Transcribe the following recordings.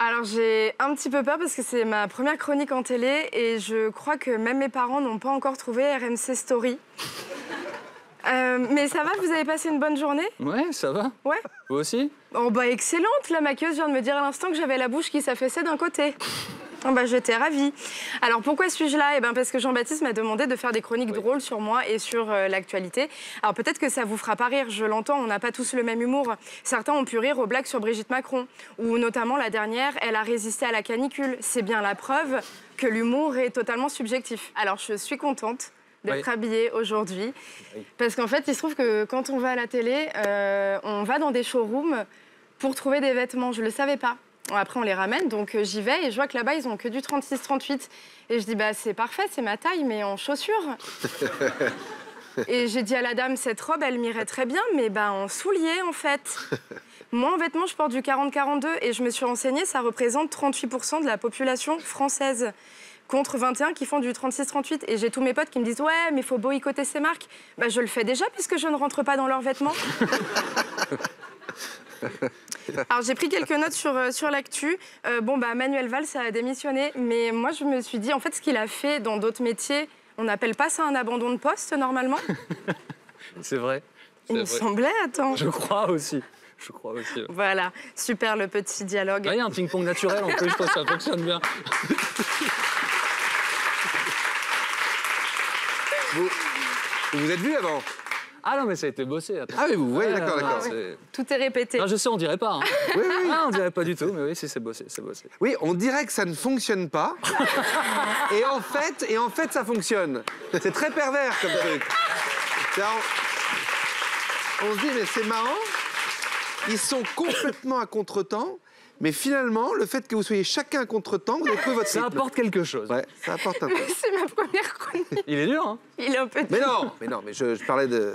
Alors j'ai un petit peu peur parce que c'est ma première chronique en télé et je crois que même mes parents n'ont pas encore trouvé RMC Story. Mais ça va, vous avez passé une bonne journée? Ouais, ça va. Ouais. Vous aussi? Oh bah excellente, la maquilleuse vient de me dire à l'instant que j'avais la bouche qui s'affaissait d'un côté. Oh bah j'étais ravie. Alors pourquoi suis-je là? Eh ben parce que Jean-Baptiste m'a demandé de faire des chroniques drôles sur moi et sur l'actualité. Alors peut-être que ça vous fera pas rire, je l'entends, on n'a pas tous le même humour. Certains ont pu rire aux blagues sur Brigitte Macron, ou notamment la dernière, elle a résisté à la canicule. C'est bien la preuve que l'humour est totalement subjectif. Alors je suis contente d'être habillée aujourd'hui. Parce qu'en fait, il se trouve que quand on va à la télé, on va dans des showrooms pour trouver des vêtements. Je ne le savais pas. Après, on les ramène, donc j'y vais et je vois que là-bas, ils ont que du 36-38. Et je dis, bah, c'est parfait, c'est ma taille, mais en chaussures. Et j'ai dit à la dame, cette robe, elle m'irait très bien, mais bah, en souliers, en fait. Moi, en vêtements, je porte du 40-42 et je me suis renseignée, ça représente 38% de la population française. Contre 21 qui font du 36-38. Et j'ai tous mes potes qui me disent « Ouais, mais il faut boycotter ces marques. » Bah, je le fais déjà puisque je ne rentre pas dans leurs vêtements. Alors, j'ai pris quelques notes sur l'actu. Bon, bah, Manuel Valls a démissionné. Mais moi, je me suis dit, en fait, ce qu'il a fait dans d'autres métiers, on n'appelle pas ça un abandon de poste, normalement. C'est vrai. Il me semblait, attends. Je crois aussi. Je crois aussi. Voilà, super le petit dialogue. Il y a un ping-pong naturel, en plus, je pense que ça fonctionne bien. Vous êtes vu avant? Ah non, mais ça a été bossé. Attends. Ah mais vous voyez, d'accord. Tout est répété. Non, je sais, on dirait pas. Hein. Oui, oui. Ah, on dirait pas du tout, mais oui, si, c'est bossé, c'est bossé. Oui, on dirait que ça ne fonctionne pas. et en fait, ça fonctionne. C'est très pervers comme truc. On se dit, mais c'est marrant. Ils sont complètement à contretemps. Mais finalement, le fait que vous soyez chacun à contre-temps, vous avez trouvé votre rythme. Ça apporte quelque chose. Ouais, ça apporte un peu. C'est ma première chronique. Il est dur, hein? Il est un peu dur. Mais non, mais je parlais de...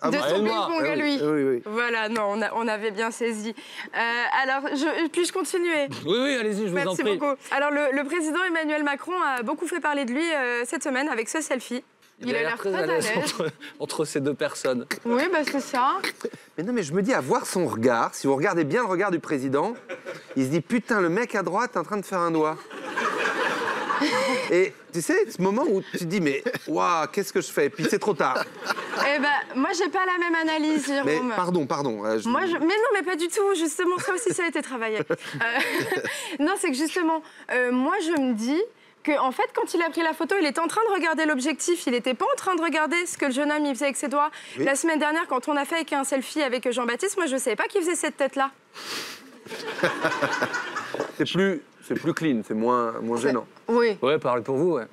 De son ping-pong à lui. Oui. Voilà, non, on avait bien saisi. Alors, puis-je continuer? Oui, allez-y, je vous en prie. Merci beaucoup. Alors, le président Emmanuel Macron a beaucoup fait parler de lui cette semaine avec ce selfie. Il a l'air très à l'aise entre ces deux personnes. Oui, bah c'est ça. Mais non, mais je me dis, à voir son regard, si vous regardez bien le regard du président, il se dit, putain, le mec à droite est en train de faire un doigt. Et tu sais, ce moment où tu te dis, mais waouh, qu'est-ce que je fais? Puis c'est trop tard. Eh ben, moi, j'ai pas la même analyse, Jérôme. Mais pardon. Mais non, mais pas du tout. Justement, ça aussi, ça a été travaillé. Non, c'est que justement, moi, je me dis que, en fait, quand il a pris la photo, il était en train de regarder l'objectif. Il n'était pas en train de regarder ce que le jeune homme il faisait avec ses doigts. Oui. La semaine dernière, quand on a fait avec un selfie avec Jean-Baptiste, moi, je ne savais pas qu'il faisait cette tête-là. C'est plus clean, c'est moins gênant. Oui. Ouais, parlez pour vous, ouais.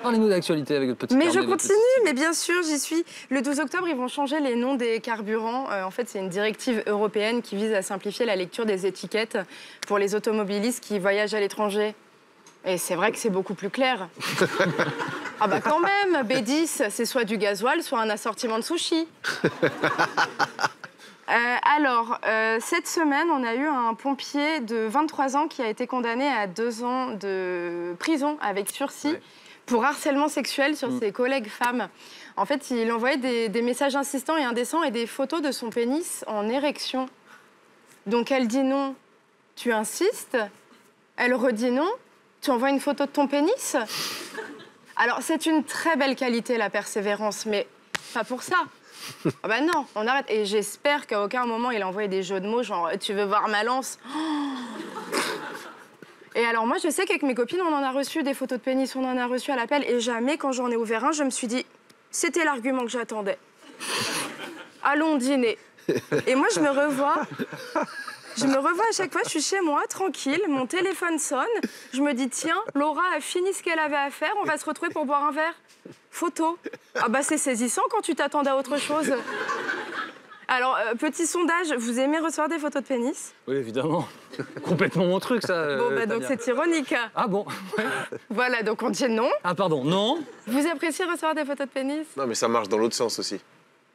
Parlez-nous d'actualité avec votre petit Mais je continue, mais bien sûr, j'y suis. Le 12 octobre, ils vont changer les noms des carburants. En fait, c'est une directive européenne qui vise à simplifier la lecture des étiquettes pour les automobilistes qui voyagent à l'étranger. Et c'est vrai que c'est beaucoup plus clair. Ah bah quand même, B10, c'est soit du gasoil, soit un assortiment de sushis. Cette semaine, on a eu un pompier de 23 ans qui a été condamné à 2 ans de prison avec sursis pour harcèlement sexuel sur ses collègues femmes. En fait, il envoyait des messages insistants et indécents et des photos de son pénis en érection. Donc elle dit non, tu insistes. Elle redit non, tu envoies une photo de ton pénis. Alors, c'est une très belle qualité, la persévérance, mais pas pour ça. Ah bah non, on arrête. Et j'espère qu'à aucun moment, il a envoyé des jeux de mots, genre « tu veux voir ma lance ?» Et alors, moi, je sais qu'avec mes copines, on en a reçu des photos de pénis, on en a reçu à l'appel, et jamais, quand j'en ai ouvert un, je me suis dit « c'était l'argument que j'attendais. Allons dîner. » Et moi, je me revois à chaque fois, je suis chez moi, tranquille, mon téléphone sonne, je me dis, tiens, Laura a fini ce qu'elle avait à faire, on va se retrouver pour boire un verre. Photo. Ah bah c'est saisissant quand tu t'attendais à autre chose. Alors, petit sondage, vous aimez recevoir des photos de pénis? Oui, évidemment. Complètement mon truc, ça. Bon, bah donc c'est ironique. Ah bon? Voilà, donc on dit non. Ah pardon, non. Vous appréciez recevoir des photos de pénis? Non, mais ça marche dans l'autre sens aussi.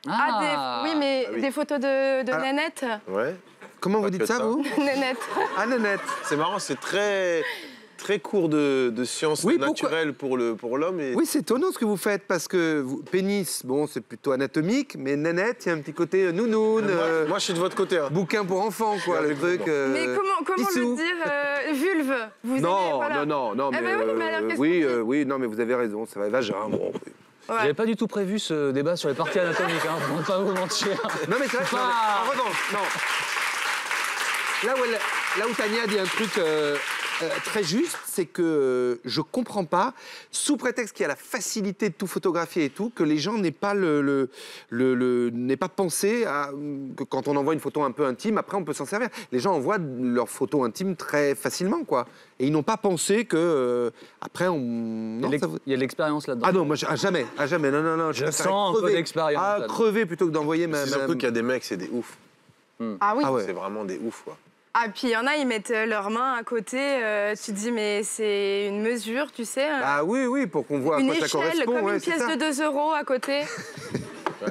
Oui, mais des photos de nénettes. Ouais. Comment vous dites ça, vous? Nénette. Ah, nénette. C'est marrant, c'est très... très cours de sciences Oui, naturelles pour l'homme. Et... Oui, c'est étonnant ce que vous faites, parce que pénis, bon, c'est plutôt anatomique, mais nénette, il y a un petit côté nounoun. Moi, je suis de votre côté. Hein. Bouquin pour enfants, quoi, le truc. Mais comment Issou. le dire vulve vous Non, aimez, voilà. non, Eh mais, ben oui, mais alors, qu'est-ce oui, qu'on dit oui, non, mais vous avez raison, ça va, vagin, bon. Ouais. J'avais pas du tout prévu ce débat sur les parties anatomiques, hein, pour ne pas vous mentir. Non, mais c'est vrai, non, mais en revanche, non. Là où Tania dit un truc très juste, c'est que je comprends pas, sous prétexte qu'il y a la facilité de tout photographier et tout, que les gens n'aient pas n'aient pas pensé à, que quand on envoie une photo un peu intime, après on peut s'en servir. Les gens envoient leurs photos intimes très facilement, quoi. Et ils n'ont pas pensé que après on. Non, Il y a de l'expérience là-dedans. Ah non, moi à jamais, non. Je sens un peu d'expérience. Ah, crever plutôt que d'envoyer ma. C'est surtout qu'il y a des mecs, c'est des oufs. Ah oui. Ah ouais. C'est vraiment des oufs, quoi. Ah, puis il y en a, ils mettent leurs mains à côté. Tu te dis, mais c'est une mesure, tu sais. Ah oui, pour qu'on voit à une quoi ça échelle, correspond. comme ouais, une c'est pièce ça. de 2 € à côté.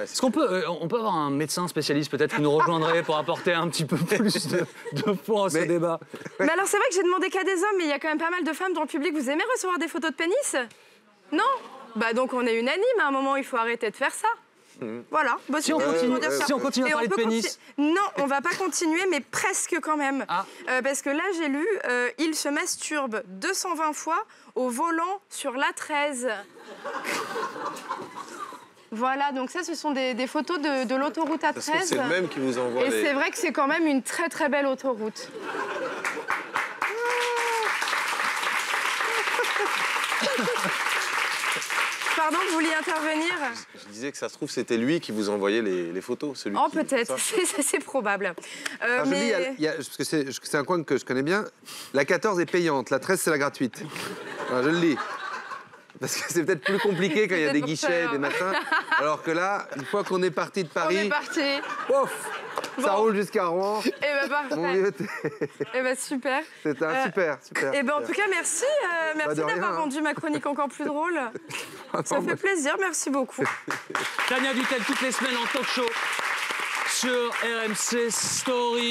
Est-ce qu'on peut, on peut avoir un médecin spécialiste peut-être qui nous rejoindrait pour apporter un petit peu plus de points à ce débat? Mais alors, c'est vrai que j'ai demandé qu'à des hommes, mais il y a quand même pas mal de femmes dans le public. Vous aimez recevoir des photos de pénis? Non? Bah donc on est unanime, à un moment, il faut arrêter de faire ça. Voilà. Bah, Si on continue à parler de pénis. Non, on va pas continuer, mais presque quand même. Ah. Parce que là, j'ai lu, il se masturbe 220 fois au volant sur l'A13. Voilà, donc ça, ce sont des photos de l'autoroute De toute façon, c'est le A13. même qui vous envoie Et les... c'est vrai que c'est quand même une très très belle autoroute. Pardon, vous vouliez intervenir? Je disais que ça se trouve, c'était lui qui vous envoyait les photos. Celui Oh, qui... peut-être, ça. c'est probable. Alors, je dis, parce que c'est un coin que je connais bien, la 14 est payante, la 13 c'est la gratuite. Alors, je le lis. Parce que c'est peut-être plus compliqué quand il y a des guichets, des machins. Alors que là, une fois qu'on est parti de On Paris, est parti. pouf, ça Bon. roule jusqu'à Rouen. Eh ben parfait. Mon vieux, Eh ben super. c'est un super. Eh ben en tout cas, merci, merci de rien, d'avoir hein. rendu ma chronique encore plus drôle. Ça fait plaisir, merci beaucoup. Tania Dutel toutes les semaines en talk show sur RMC Story.